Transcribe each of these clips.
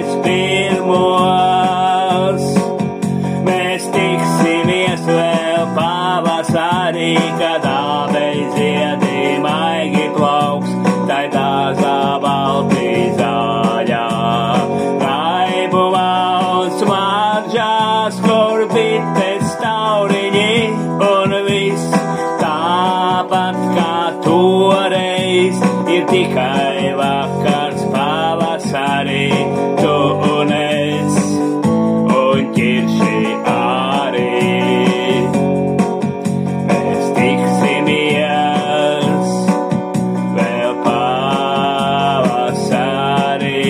ziedēs pirmos. Mēs tiksimies vēl pavasarī, kad abeļu ziedi maigi plauks, tai dārzā balti zaļā. Gaibumā un smaržās, kur bites tauriņi un viss tāpat kā toreiz, ir tikai vakars pavasarī, tu un es, un ķirši arī. Mēs tiksimies vēl pavasarī,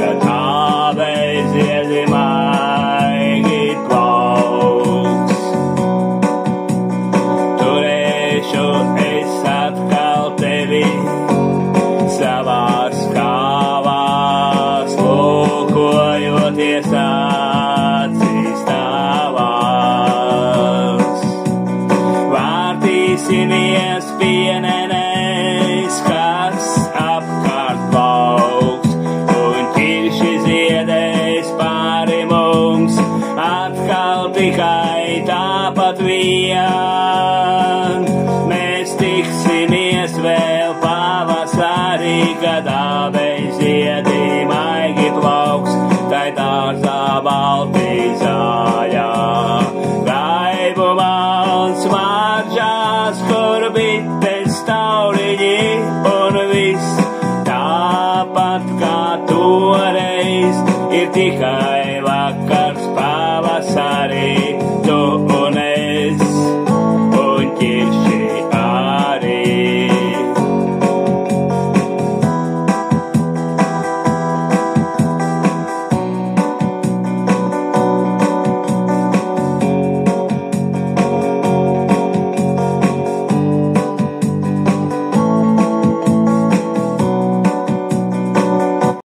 kad abeļu ziedi maigi plauks. Turēšu es atkal tevi savās kāvās, lūkojoties acīs tavās. Vārtīsimies pienenēs, kas apkārt plauks, un ķirši ziedēs pāri mums, atkal tikai tāpat vien. Mēs tiksimies vēl pavasarī, kad abeļu ziedi maigi plauks, tai dārzā balti zaļā. Gaibumā un smaržās, kur bites tauriņi un viss tāpat kā toreiz, ir tikai vakars pavasarī.